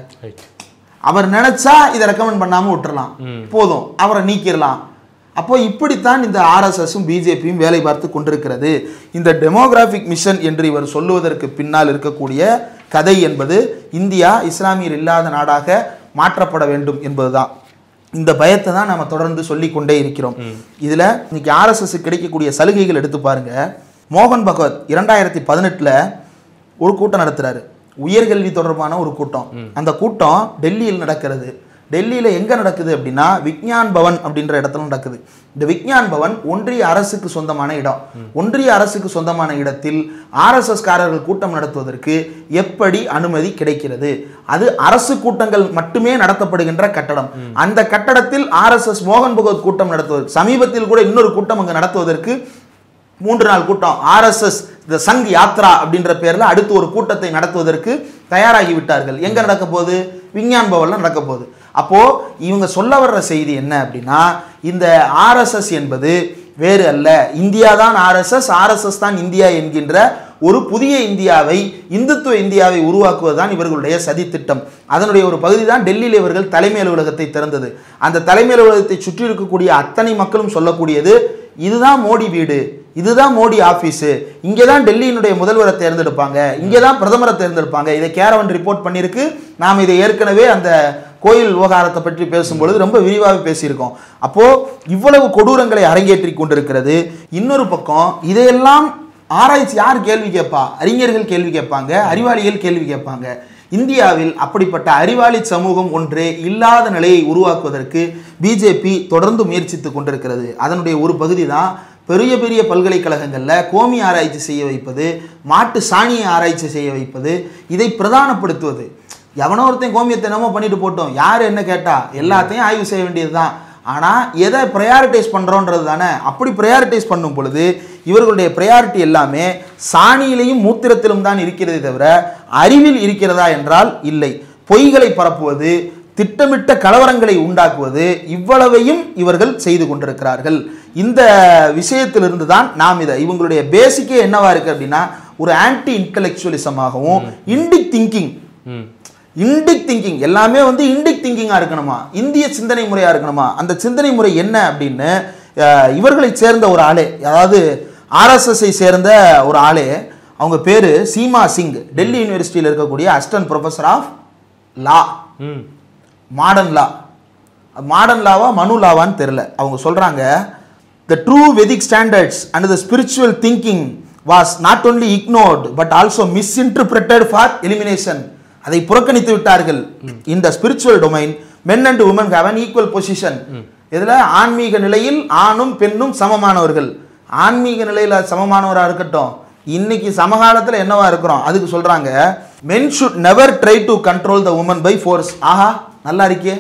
அவர் நினைச்சா இதை ரெக்கமெண்ட் பண்ணாம விட்டுறலாம், போதும், அவரை நீக்கிடலாம். அப்போ இப்படித்தான் இந்த RSSும் பிஜேபியும் வேலை பார்த்து கொண்டிருக்கிறது. இந்த டெமோகிராஃபிக் மிஷன் என்று இவர் சொல்லுவதற்கு பின்னால் இருக்கக்கூடிய கதை என்பது இந்தியா இஸ்லாமியர் இல்லாத நாடாக மாற்றப்பட வேண்டும் என்பதுதான். இந்த பயத்தை தான் நம்ம தொடர்ந்து சொல்லிக்கொண்டே இருக்கிறோம். இதுல இன்னைக்கு RSS கிடைக்கக்கூடிய சலுகைகள் எடுத்து பாருங்க. மோகன் பகவத் 2018ல் ஒரு கூட்டம் நடத்துறாரு, உயர்கல்வி தொடர்பான ஒரு கூட்டம். அந்த கூட்டம் டெல்லியில் நடக்கிறது. டெல்லியில எங்க நடக்குது அப்படின்னா விக்ஞான் பவன் அப்படின்ற இடத்துல நடக்குது. இந்த விக்ஞான் பவன் ஒன்றிய அரசுக்கு சொந்தமான இடம். ஒன்றிய அரசுக்கு சொந்தமான இடத்தில் RSS காரர்கள் கூட்டம் நடத்துவதற்கு எப்படி அனுமதி கிடைக்கிறது? அது அரசு கூட்டங்கள் மட்டுமே நடத்தப்படுகின்ற கட்டடம். அந்த கட்டடத்தில் RSS மோகன் பகவத் கூட்டம் நடத்துவதற்கு, சமீபத்தில் கூட இன்னொரு கூட்டம் அங்கு நடத்துவதற்கு 3 நாள் கூட்டம், RSS தி சங் யாத்ரா அப்படின்ற பேர்ல அடுத்து ஒரு கூட்டத்தை நடத்துவதற்கு தயாராகி விட்டார்கள். எங்க நடக்க போகுது? விஞ்ஞான் பவன்ல நடக்க போகுது. அப்போ இவங்க சொல்ல வர்ற செய்தி என்ன அப்படின்னா, இந்த RSS என்பது வேறு அல்ல, இந்தியா தான் RSS தான் இந்தியா என்கின்ற ஒரு புதிய இந்தியாவை, இந்துத்துவ இந்தியாவை உருவாக்குவதுதான் இவர்களுடைய சதி திட்டம். அதனுடைய ஒரு பகுதி தான் டெல்லியில் இவர்கள் தலைமை அலுவலகத்தை திறந்தது. அந்த தலைமை அலுவலகத்தை சுற்றி இருக்கக்கூடிய அத்தனை மக்களும் சொல்லக்கூடியது, இதுதான் மோடி வீடு, இதுதான் மோடி ஆபீஸ், இங்கே தான் டெல்லியினுடைய முதல்வரை தேர்ந்தெடுப்பாங்க, இங்கே தான் பிரதமரை தேர்ந்தெடுப்பாங்க. இதை கேரவன் ரிப்போர்ட் பண்ணியிருக்கு. நாம் இதை ஏற்கனவே அந்த கோயில் விவகாரத்தை பற்றி பேசும்பொழுது ரொம்ப விரிவாக பேசியிருக்கோம். அப்போ இவ்வளவு கொடூரங்களை அரங்கேற்றி கொண்டிருக்கிறது. இன்னொரு பக்கம் இதையெல்லாம் ஆராய்ச்சி யார் கேள்வி கேட்பா? அறிஞர்கள் கேள்வி கேட்பாங்க, அறிவாளிகள் கேள்வி கேட்பாங்க. இந்தியாவில் அப்படிப்பட்ட அறிவாளி சமூகம் ஒன்றே இல்லாத நிலையை உருவாக்குவதற்கு பிஜேபி தொடர்ந்து முயற்சித்து கொண்டிருக்கிறது. அதனுடைய ஒரு பகுதி தான் பெரிய பெரிய பல்கலைக்கழகங்களில் கோமி ஆராய்ச்சி செய்ய வைப்பது, மாட்டு சாணியை ஆராய்ச்சி செய்ய வைப்பது, இதை பிரதானப்படுத்துவது. எவனோ ஒருத்தன் கோமியத்தை என்னமோ பண்ணிட்டு போட்டோம், யார் என்ன கேட்டா எல்லாத்தையும் ஆய்வு செய்ய வேண்டியது தான். ஆனால் எதை ப்ரையாரிட்டைஸ் பண்ணுறோன்றது தானே. அப்படி ப்ரையாரிட்டைஸ் பண்ணும் பொழுது இவர்களுடைய ப்ரையாரிட்டி எல்லாமே சாணியிலையும் மூத்திரத்திலும் தான் இருக்கிறதே தவிர அறிவில் இருக்கிறதா என்றால் இல்லை. பொய்களை பரப்புவது, திட்டமிட்ட கலவரங்களை உண்டாக்குவது, இவ்வளவையும் இவர்கள் செய்து கொண்டிருக்கிறார்கள். இந்த விஷயத்திலிருந்து தான் நாம் இதை, இவங்களுடைய பேசிக்கே என்னவா இருக்கு அப்படின்னா ஒரு ஆன்டி இன்டெலெக்சுவலிசமாகவும் இண்டிக் திங்கிங், இண்டிக் திங்கிங் எல்லாமே வந்து இண்டிக் திங்கிங்காக இருக்கணுமா, இந்திய சிந்தனை முறையாக இருக்கணுமா. அந்த சிந்தனை முறை என்ன அப்படின்னு இவர்களை சேர்ந்த ஒரு ஆளே, அதாவது RSSஐ சேர்ந்த ஒரு ஆளே, அவங்க பேரு சீமா சிங், டெல்லி யூனிவர்சிட்டியில் இருக்கக்கூடிய assistant professor of law, modern law, modern லாவா மனு லாவான்னு தெரியல. அவங்க சொல்றாங்க, the true Vedic standards and the spiritual thinking was not only ignored but also misinterpreted for elimination. அதை புறக்கணித்து விட்டார்கள். இந்த spiritual domain men and women have an equal position. இதுல ஆன்மீக நிலையில் ஆணும் பெண்ணும் சமமானவர்கள். ஆன்மீக நிலையில சமமானவராக இருக்கட்டும், இன்னைக்கு சமகாலத்தில் என்னவா இருக்கிறோம் அதுக்கு சொல்றாங்க, men should never try to control the woman by force. ஆஹா, நல்லா இருக்கே.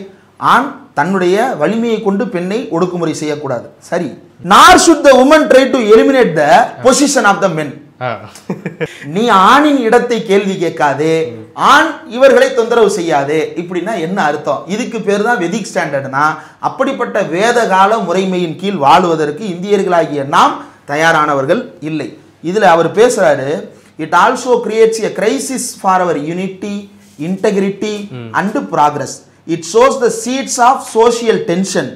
ஆண் தன்னுடைய வலிமையை கொண்டு பெண்ணை ஒடுக்குமுறை செய்யக்கூடாது. சரி, nor should the woman try to eliminate the position of the men. நீ ஆணின் இடத்தை கேள்வி கேட்காதே, ஆண் இவர்களை தொந்தரவு செய்யாதே. இப்படின்னா என்ன அர்த்தம்? இதுக்கு பேர் தான் வெதிக் ஸ்டாண்டர்ட்னா, அப்படிப்பட்ட வேத கால முறைமையின் கீழ் வாழுவதற்கு இந்தியர்களாகிய நாம் தயாரானவர்கள் இல்லை. இதுல அவர் பேசுறாரு, it also creates a crisis for our unity, integrity and progress. It shows the seeds of social tension.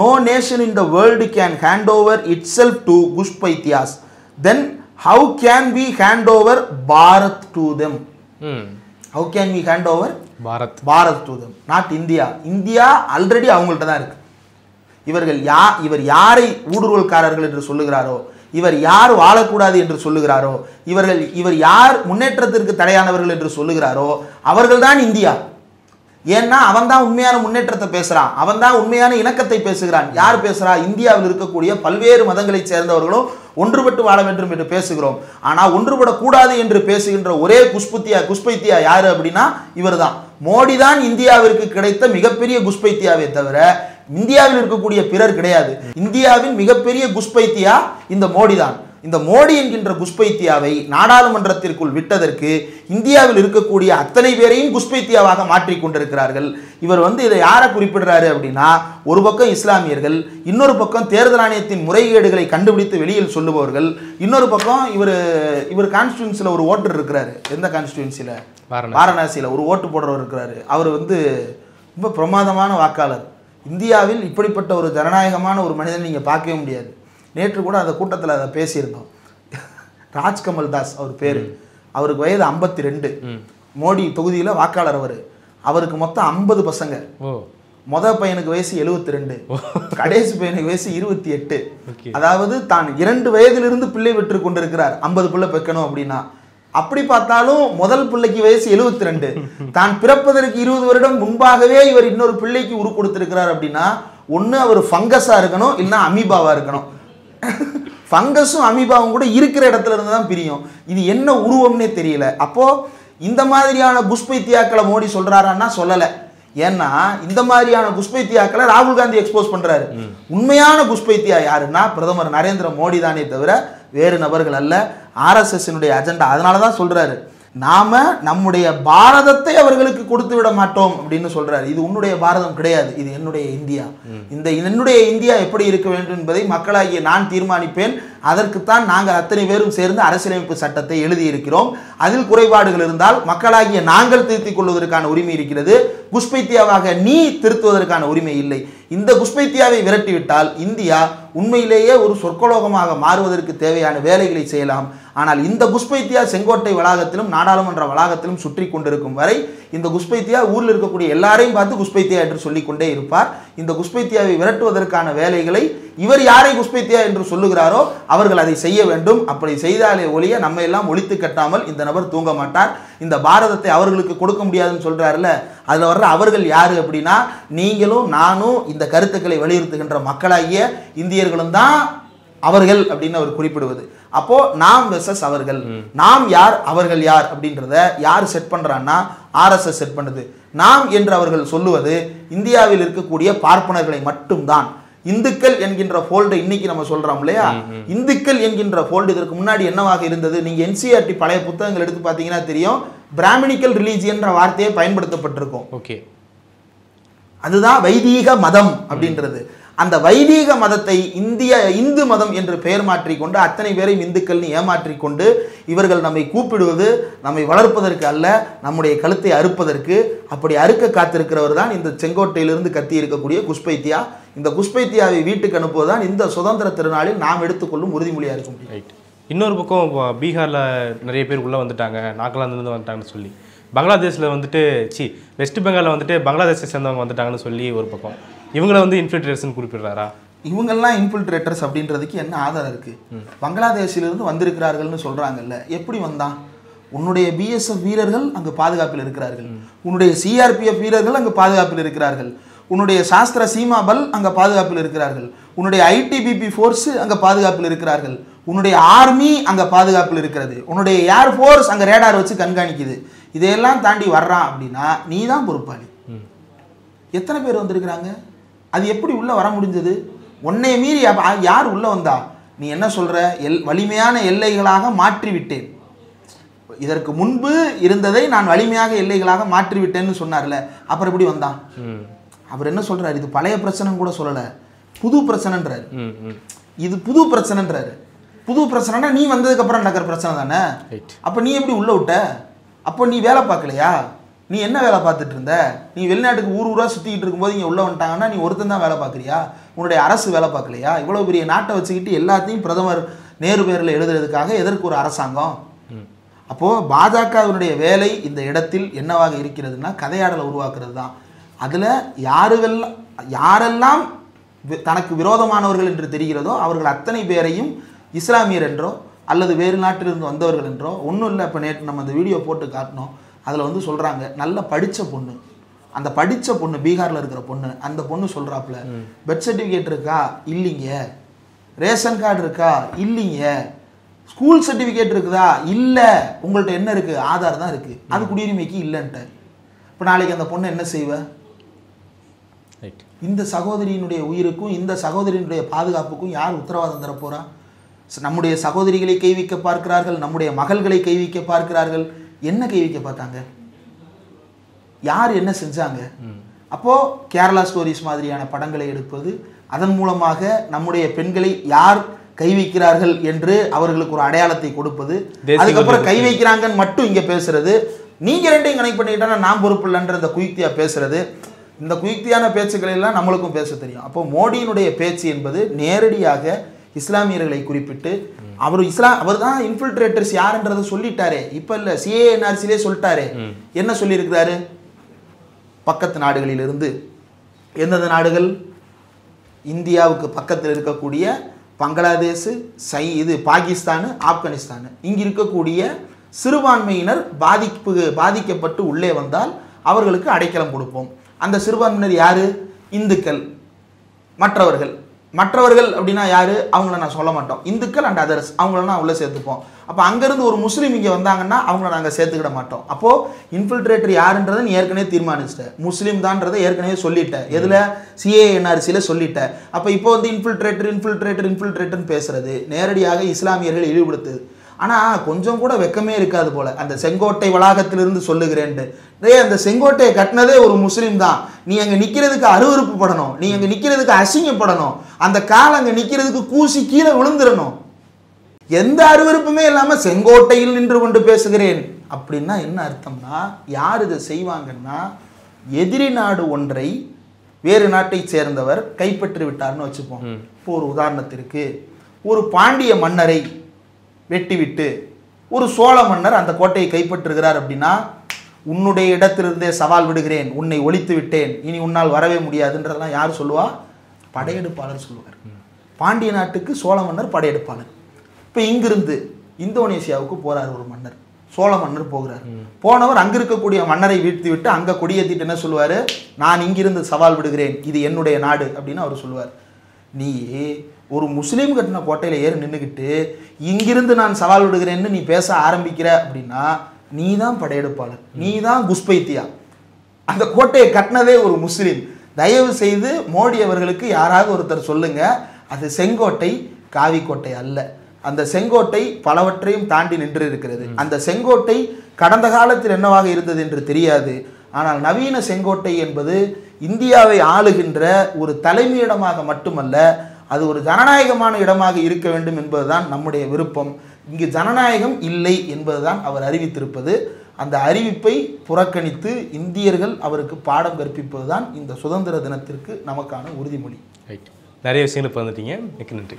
No nation in the world can hand over itself to Gushpaityas. Then how can we hand over Bharat to them? How can we hand over Bharat to them? Not India. India already அவங்கள்ட்ட தான் இருக்கு. இவர் யாரை ஊடுருவல்காரர்கள் என்று சொல்லுகிறாரோ, இவர் யார் வாழக்கூடாது என்று சொல்லுகிறாரோ, இவர் யார் முன்னேற்றத்திற்கு தடையானவர்கள் என்று சொல்லுகிறாரோ அவர்கள் தான் இந்தியா. ஏன்னா அவன் தான் உண்மையான முன்னேற்றத்தை பேசுறான், அவன் தான் உண்மையான இணக்கத்தை பேசுகிறான். யார் பேசுறா? இந்தியாவில் இருக்கக்கூடிய பல்வேறு மதங்களை சேர்ந்தவர்களும் ஒன்றுபட்டு வாழ வேண்டும் என்று பேசுகிறோம். ஆனா ஒன்றுபடக்கூடாது என்று பேசுகின்ற ஒரே குஷ்பைத்தியா யாரு அப்படின்னா இவர் தான். மோடி தான் இந்தியாவிற்கு கிடைத்த மிகப்பெரிய குஷ்பைத்தியாவே தவிர இந்தியாவில் இருக்கக்கூடிய பிறர் கிடையாது. இந்தியாவின் மிகப்பெரிய குஷ்பைத்தியா இந்த மோடி தான். இந்த மோடி என்கின்ற குஷ்பைத்தியாவை நாடாளுமன்றத்திற்குள் விட்டதற்கு இந்தியாவில் இருக்கக்கூடிய அத்தனை பேரையும் குஷ்பைத்தியாவாக மாற்றிக் கொண்டிருக்கிறார்கள். இவர் இதை யாரை குறிப்பிடுறாரு அப்படின்னா, ஒரு பக்கம் இஸ்லாமியர்கள், இன்னொரு பக்கம் தேர்தல் ஆணையத்தின் முறைகேடுகளை கண்டுபிடித்து வெளியில் சொல்லுபவர்கள், இன்னொரு பக்கம் இவர் கான்ஸ்டிடியூன்சியில் ஒரு ஓட்டர் இருக்கிறாரு. எந்த கான்ஸ்டிடியூன்சியில்? வாரணாசியில் ஒரு ஓட்டு போடுறவர் இருக்கிறாரு. அவர் ரொம்ப பிரமாதமான வாக்காளர். இந்தியாவில் இப்படிப்பட்ட ஒரு ஜனநாயகமான ஒரு மனிதனை நீங்கள் பார்க்கவே முடியாது. நேற்று கூட அந்த கூட்டத்தில் அதை பேசியிருந்தோம். ராஜ்கமல் தாஸ் அவர் பேர். அவருக்கு வயது 52. மோடி தொகுதியில் வாக்காளர். அவருக்கு மொத்தம் 50 பசங்க. மொதல் பையனுக்கு வயசு 72, கடைசி பையனுக்கு வயசு 28. அதாவது தான் 2 வயதிலிருந்து பிள்ளை பெற்று கொண்டிருக்கிறார். 50 பிள்ளை பெக்கணும் அப்படின்னா. அப்படி பார்த்தாலும் முதல் பிள்ளைக்கு வயசு 72. தான் பிறப்பதற்கு 20 வருடம் முன்பாகவே இவர் இன்னொரு பிள்ளைக்கு உரு கொடுத்திருக்கிறார் அப்படின்னா, ஒன்று அவர் ஃபங்கஸா இருக்கணும், இல்லைன்னா அமீபாவா இருக்கணும். ஃபங்கஸும் அமீபாவும் கூட இருக்கிற இடத்துல இருந்து தான் பிரியும். இது என்ன உருவம்னே தெரியல. அப்போ இந்த மாதிரியான குஷ்பைத்தியாக்களை மோடி சொல்றாரான்னா சொல்லலை. ஏன்னா இந்த மாதிரியான குஷ்பைத்தியாக்களை ராகுல் காந்தி எக்ஸ்போஸ் பண்றாரு. உண்மையான குஷ்பைத்தியா யாருன்னா பிரதமர் நரேந்திர மோடி தானே தவிர வேறு நபர்கள் அல்ல. RSS agenda. அதனால தான் சொல்றாரு, நாம நம்முடைய பாரதத்தை அவர்களுக்கு கொடுத்து விட மாட்டோம் அப்படின்னு சொல்றாரு. இது உன்னுடைய பாரதம் கிடையாது, இது என்னுடைய இந்தியா. இந்த என்னுடைய இந்தியா எப்படி இருக்க வேண்டும் என்பதை மக்களாகிய நான் தீர்மானிப்பேன். அதற்குத்தான் நாங்கள் அத்தனை பேரும் சேர்ந்து அரசியலமைப்பு சட்டத்தை எழுதியிருக்கிறோம். அதில் குறைபாடுகள் இருந்தால் மக்களாகிய நாங்கள் திருத்திக் கொள்வதற்கான உரிமை இருக்கிறது. குஷ்பைத்தியாவாக நீ திருத்துவதற்கான உரிமை இல்லை. இந்த குஷ்பைத்தியாவை விரட்டிவிட்டால் இந்தியா உண்மையிலேயே ஒரு சொற்கலோகமாக மாறுவதற்கு தேவையான வேலைகளை செய்யலாம். ஆனால் இந்த குஷ்பைத்தியா செங்கோட்டை வளாகத்திலும் நாடாளுமன்ற வளாகத்திலும் சுற்றி கொண்டிருக்கும் வரை இந்த குஷ்பைத்தியா ஊரில் இருக்கக்கூடிய எல்லாரையும் பார்த்து குஷ்பைத்தியா என்று சொல்லிக்கொண்டே இருப்பார். இந்த குஷ்பைத்தியாவை விரட்டுவதற்கான வேலைகளை இவர் யாரை குஷ்பைத்தியா என்று சொல்லுகிறாரோ அவர்கள் அதை செய்ய வேண்டும். அப்படி செய்தாலே ஒழிய நம்ம எல்லாம் ஒழித்து கட்டாமல் இந்த நபர் தூங்க மாட்டார். இந்த பாரதத்தை அவர்களுக்கு கொடுக்க முடியாதுன்னு சொல்றாருல, அதுல வர்ற அவர்கள் யாரு அப்படின்னா நீங்களும் நானும் இந்த கருத்துக்களை வலியுறுத்துகின்ற மக்களாகிய இந்தியர்களும் தான் அவர்கள் அப்படின்னு அவர் குறிப்பிடுவது. அப்போ நாம் வெர்சஸ் அவர்கள், நாம் யார் அவர்கள் யார் அப்படின்றத யார் செட் பண்றான்னா RSS செட் பண்ணுது. நாம் என்று அவர்கள் சொல்லுவது இந்தியாவில் இருக்கக்கூடிய பார்ப்பனர்களை மட்டும்தான். இந்துக்கள் என்கின்ற ஃபோல்டு இன்னைக்கு நம்ம சொல்றோம் இல்லையா, இந்துக்கள் என்கின்ற ஃபோல்டு இதற்கு முன்னாடி என்னவாக இருந்தது? நீங்க NCERT பழைய புத்தகங்கள் எடுத்து பார்த்தீங்கன்னா தெரியும், பிராமணிக்கல் ரிலீஜியன்ற வார்த்தையை பயன்படுத்தப்பட்டிருக்கும். ஓகே, அதுதான் வைதீக மதம் அப்படின்றது. அந்த வைதீக மதத்தை இந்து மதம் என்று பெயர் மாற்றிக்கொண்டு அத்தனை பேரையும் இந்துக்கள்னு ஏமாற்றிக்கொண்டு இவர்கள் நம்மை கூப்பிடுவது நம்மை வளர்ப்பதற்கு அல்ல, நம்முடைய கழுத்தை அறுப்பதற்கு. அப்படி அறுக்க காத்திருக்கிறவர் தான் இந்த செங்கோட்டையிலிருந்து கத்தி இருக்கக்கூடிய குஷ்பைத்தியா. இந்த குஷ்பைத்தியாவை வீட்டுக்கு அனுப்புவதுதான் இந்த சுதந்திர திருநாளில் நாம் எடுத்துக்கொள்ளும் உறுதிமொழியாக இருக்கும். இன்னொரு பக்கம் பீகாரில் நிறைய பேர் உள்ளே வந்துட்டாங்க, நாகாலாந்துலேருந்து வந்துட்டாங்கன்னு சொல்லி, பங்களாதேஷில் வெஸ்ட் பெங்காலில் பங்களாதேஷை சேர்ந்தவங்க வந்துட்டாங்கன்னு சொல்லி ஒரு பக்கம் இவங்களை இன்ஃபில்ட்ரேஷன் குறிப்பிடுறாரா? இவங்கெல்லாம் இன்ஃபில்ட்ரேட்டர்ஸ் அப்படின்றதுக்கு என்ன ஆதாரம் இருக்கு? பங்களாதேஷிலிருந்து வந்திருக்கிறார்கள்னு சொல்றாங்கல்ல, எப்படி வந்தான்? உன்னுடைய BSF வீரர்கள் அங்கு பாதுகாப்பில் இருக்கிறார்கள், உன்னுடைய CRPF வீரர்கள் அங்கு பாதுகாப்பில் இருக்கிறார்கள், உன்னுடைய சாஸ்திர சீமா பல் அங்கே பாதுகாப்பில் இருக்கிறார்கள், உன்னுடைய ITBP ஃபோர்ஸ் அங்கே பாதுகாப்பில் இருக்கிறார்கள், உன்னுடைய ஆர்மி அங்கே பாதுகாப்பில் இருக்கிறது, உன்னுடைய ஏர்ஃபோர்ஸ் அங்கே ரேடார் வச்சு கண்காணிக்குது. இதையெல்லாம் தாண்டி வர்றான் அப்படின்னா நீ தான் பொறுப்பாளி. எத்தனை பேர் வந்திருக்கிறாங்க? அது எப்படி உள்ளே வர முடிஞ்சது? உன்னை மீறி யார் உள்ளே வந்தா? நீ என்ன சொல்கிற? வலிமையான எல்லைகளாக மாற்றிவிட்டேன், இதற்கு முன்பு இருந்ததை நான் வலிமையாக எல்லைகளாக மாற்றிவிட்டேன்னு சொன்னார்ல, அப்புறம் எப்படி வந்தான்? அவர் என்ன சொல்கிறார்? இது பழைய பிரச்சனைன்னு கூட சொல்லலை, புது பிரச்சனைன்றாரு. இது புது பிரச்சனைன்றாரு. புது பிரச்சனைனா நீ வந்ததுக்கப்புறம் நடக்கிற பிரச்சனை தானே. அப்போ நீ எப்படி உள்ளே விட்ட? அப்போ நீ வேலை பார்க்கலையா? நீ என்ன வேலை பார்த்துட்டு இருந்த? நீ வெளிநாட்டுக்கு ஊர் ஊராக சுற்றிக்கிட்டு இருக்கும்போது இங்கே உள்ளே வந்துட்டாங்கன்னா நீ ஒருத்தன் தான் வேலை பார்க்குறியா? உன்னுடைய அரசு வேலை பார்க்கலையா? இவ்வளோ பெரிய நாட்டை வச்சுக்கிட்டு எல்லாத்தையும் பிரதமர் நேரு பேரில் எழுதுறதுக்காக எதற்கு ஒரு அரசாங்கம்? அப்போது பாஜகவினுடைய வேலை இந்த இடத்தில் என்னவாக இருக்கிறதுனா கதையாடலை உருவாக்குறது தான். அதில் யாரெல்லாம் தனக்கு விரோதமானவர்கள் என்று தெரிகிறதோ அவர்கள் அத்தனை பேரையும் இஸ்லாமியர் என்றோ அல்லது வேறு நாட்டிலிருந்து வந்தவர்கள் என்றோ ஒன்றும் இல்லை. இப்போ நேற்று நம்ம அந்த வீடியோ போட்டு காட்டினோம், அதில் வந்து சொல்கிறாங்க நல்ல படித்த பொண்ணு, அந்த படித்த பொண்ணு பீகாரில் இருக்கிற பொண்ணு, அந்த பொண்ணு சொல்கிறாப்புல பர்த் சர்டிஃபிகேட் இருக்கா? இல்லைங்க. ரேஷன் கார்டு இருக்கா? இல்லைங்க. ஸ்கூல் சர்டிஃபிகேட் இருக்குதா? இல்லை. உங்கள்கிட்ட என்ன இருக்குது? ஆதார் தான் இருக்குது, அது குடியுரிமைக்கு இல்லைன்ட்டு. இப்போ நாளைக்கு அந்த பொண்ணு என்ன செய்வ? இந்த சகோதரியினுடைய உயிருக்கும் இந்த சகோதரியினுடைய பாதுகாப்புக்கும் யார் உத்தரவாதம் தரப்போறா? நம்முடைய சகோதரிகளை கை வைக்க பார்க்கிறார்கள், நம்முடைய மகள்களை கை வைக்க பார்க்கிறார்கள். என்ன கை வைக்க பார்த்தாங்க? யார் என்ன செஞ்சாங்க? அப்போ கேரளா ஸ்டோரிஸ் மாதிரியான படங்களை எடுப்பது, அதன் மூலமாக நம்முடைய பெண்களை யார் கை வைக்கிறார்கள் என்று அவர்களுக்கு ஒரு அடையாளத்தை கொடுப்பது, அதுக்கப்புறம் கை வைக்கிறாங்கன்னு மட்டும் இங்கே பேசுறது, நீங்க ரெண்டையும் கனெக்ட் பண்ணிக்கிட்டா நான் பொறுப்பு இல்லைன்ற இந்த குயுக்தியா பேசுறது, இந்த குயுக்தியான பேச்சுக்களை எல்லாம் நம்மளுக்கும் பேச தெரியும். அப்போ மோடியினுடைய பேச்சு என்பது நேரடியாக இஸ்லாமியர்களை குறிப்பிட்டு அவர் தான் இன்ஃபில்ட்ரேட்டர்ஸ் யாருன்றதை சொல்லிட்டாரே. இப்போ இல்லை, CANRCலே சொல்லிட்டாரே. என்ன சொல்லியிருக்கிறாரு? பக்கத்து நாடுகளிலிருந்து, எந்தெந்த நாடுகள்? இந்தியாவுக்கு பக்கத்தில் இருக்கக்கூடிய பங்களாதேஷ், பாகிஸ்தான், ஆப்கானிஸ்தான், இங்கே இருக்கக்கூடிய சிறுபான்மையினர் பாதிக்கப்பட்டு உள்ளே வந்தால் அவர்களுக்கு அடைக்கலம் கொடுப்போம். அந்த சிறுபான்மையினர் யாரு? இந்துக்கள். மற்றவர்கள் அப்படின்னா யாரு? அவங்கள நான் சொல்ல மாட்டோம். இந்துக்கள் அண்ட் அதர்ஸ், அவங்கள நான் உள்ளே சேர்த்துப்போம். அப்போ அங்கேருந்து ஒரு முஸ்லீம் இங்கே வந்தாங்கன்னா அவங்கள நாங்கள் சேர்த்துக்கிட மாட்டோம். அப்போது இன்ஃபில்ட்ரேட்டர் யாருன்றதை நீ ஏற்கனவே தீர்மானிச்சிட்ட, முஸ்லீம் தான்றதை ஏற்கனவே சொல்லிட்டேன். எதில்? CANRCயில் சொல்லிட்டேன். அப்போ இப்போ வந்து இன்ஃபில்ட்ரேட்டர்னு பேசுறது நேரடியாக இஸ்லாமியர்கள் இழிவுபடுத்துது. ஆனால் கொஞ்சம் கூட வெக்கமே இருக்காது போல. அந்த செங்கோட்டை வளாகத்திலிருந்து சொல்லுகிறேன்ட்டு, அந்த செங்கோட்டையை கட்டினதே ஒரு முஸ்லீம் தான். நீ அங்கே நிற்கிறதுக்கு அருவருப்பு படணும், நீ அங்கே நிற்கிறதுக்கு அசிங்கப்படணும், அந்த கால் அங்கே நிற்கிறதுக்கு கூசி கீழே விழுந்துடணும். எந்த அருவருப்புமே இல்லாமல் செங்கோட்டையில் நின்று கொண்டு பேசுகிறேன் அப்படின்னா என்ன அர்த்தம்னா, யார் இதை செய்வாங்கன்னா, எதிரி நாடு ஒன்றை வேறு நாட்டை சேர்ந்தவர் கைப்பற்றி விட்டார்னு வச்சுப்போம். இப்போ ஒரு உதாரணத்திற்கு, ஒரு பாண்டிய மன்னரை வெட்டிவிட்டு ஒரு சோழ மன்னர் அந்த கோட்டையை கைப்பற்றுகிறார் அப்படின்னா, உன்னுடைய இடத்திலிருந்தே சவால் விடுகிறேன், உன்னை ஒழித்து விட்டேன், இனி உன்னால் வரவே முடியாதுன்றதெல்லாம் யார் சொல்லுவா? படையெடுப்பாளர் சொல்லுவார். பாண்டிய நாட்டுக்கு சோழ மன்னர் படையெடுப்பாளர். இப்போ இங்கிருந்து இந்தோனேசியாவுக்கு போறார் ஒரு மன்னர், சோழ மன்னர் போகிறார். போனவர் அங்கே இருக்கக்கூடிய மன்னரை வீழ்த்தி விட்டு அங்கே கொடியேற்றிட்டு என்ன சொல்லுவார்? நான் இங்கிருந்து சவால் விடுகிறேன், இது என்னுடைய நாடு அப்படின்னு அவர் சொல்லுவார். நீ ஒரு முஸ்லீம் கட்டின கோட்டையில் ஏறி நின்றுக்கிட்டு இங்கிருந்து நான் சவால் விடுகிறேன்னு நீ பேச ஆரம்பிக்கிற அப்படின்னா நீ தான் படையெடுப்பாளர், நீ தான் குஸ்பைத்தியா. அந்த கோட்டையை கட்டினதே ஒரு முஸ்லீம். தயவு செய்து மோடி அவர்களுக்கு யாராவது ஒருத்தர் சொல்லுங்க, அது செங்கோட்டை காவிக்கோட்டை அல்ல. அந்த செங்கோட்டை பலவற்றையும் தாண்டி நின்று இருக்கிறது. அந்த செங்கோட்டை கடந்த காலத்தில் என்னவாக இருந்தது என்று தெரியாது. ஆனால் நவீன செங்கோட்டை என்பது இந்தியாவை ஆளுகின்ற ஒரு தலைமையிடமாக மட்டுமல்ல, அது ஒரு ஜனநாயகமான இடமாக இருக்க வேண்டும் என்பதுதான் நம்முடைய விருப்பம். இங்கு ஜனநாயகம் இல்லை என்பதுதான் அவர் அறிவித்திருப்பது. அந்த அறிவிப்பை புறக்கணித்து இந்தியர்கள் அவருக்கு பாடம் கற்பிப்பதுதான் இந்த சுதந்திர தினத்திற்கு நமக்கான உறுதிமொழி. ரைட், நிறைய விஷயங்களை பகிர்ந்துட்டீங்க, மிக்க நன்றி.